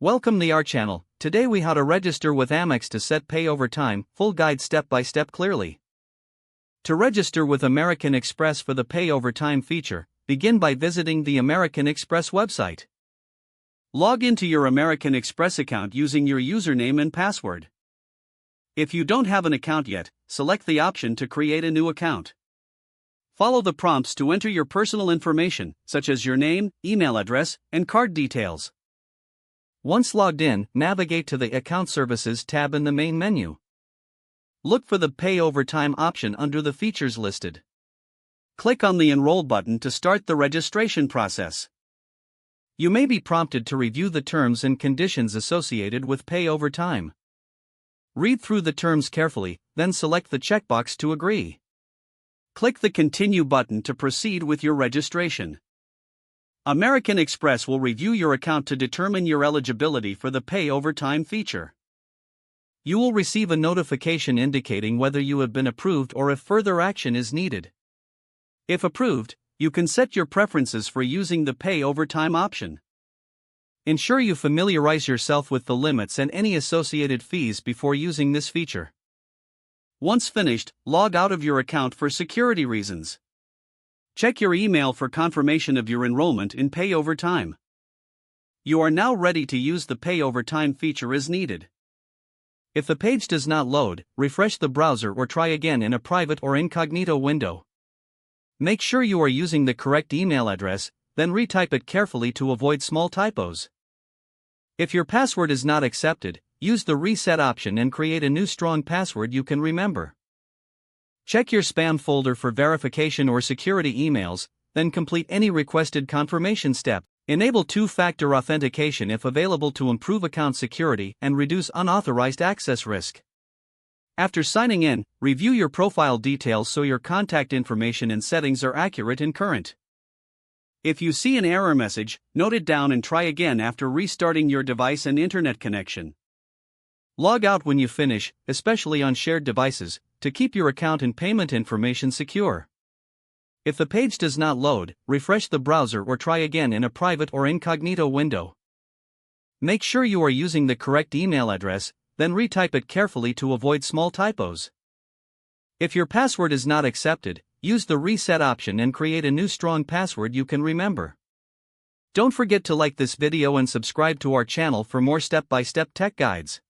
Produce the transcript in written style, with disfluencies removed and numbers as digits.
Welcome to our channel. Today we how to register with Amex to set pay over time, full guide step by step clearly. To register with American Express for the pay over time feature, begin by visiting the American Express website. Log into your American Express account using your username and password. If you don't have an account yet, select the option to create a new account. Follow the prompts to enter your personal information, such as your name, email address, and card details. Once logged in, navigate to the Account Services tab in the main menu. Look for the Pay Over Time option under the features listed. Click on the Enroll button to start the registration process. You may be prompted to review the terms and conditions associated with Pay Over Time. Read through the terms carefully, then select the checkbox to agree. Click the Continue button to proceed with your registration. American Express will review your account to determine your eligibility for the Pay Over Time feature. You will receive a notification indicating whether you have been approved or if further action is needed. If approved, you can set your preferences for using the Pay Over Time option. Ensure you familiarize yourself with the limits and any associated fees before using this feature. Once finished, log out of your account for security reasons. Check your email for confirmation of your enrollment in Pay Over Time. You are now ready to use the Pay Over Time feature as needed. If the page does not load, refresh the browser or try again in a private or incognito window. Make sure you are using the correct email address, then retype it carefully to avoid small typos. If your password is not accepted, use the Reset option and create a new strong password you can remember. Check your spam folder for verification or security emails, then complete any requested confirmation step. Enable two-factor authentication if available to improve account security and reduce unauthorized access risk. After signing in, review your profile details so your contact information and settings are accurate and current. If you see an error message, note it down and try again after restarting your device and internet connection. Log out when you finish, especially on shared devices, to keep your account and payment information secure. If the page does not load, refresh the browser or try again in a private or incognito window. Make sure you are using the correct email address, then retype it carefully to avoid small typos. If your password is not accepted, use the Reset option and create a new strong password you can remember. Don't forget to like this video and subscribe to our channel for more step-by-step tech guides.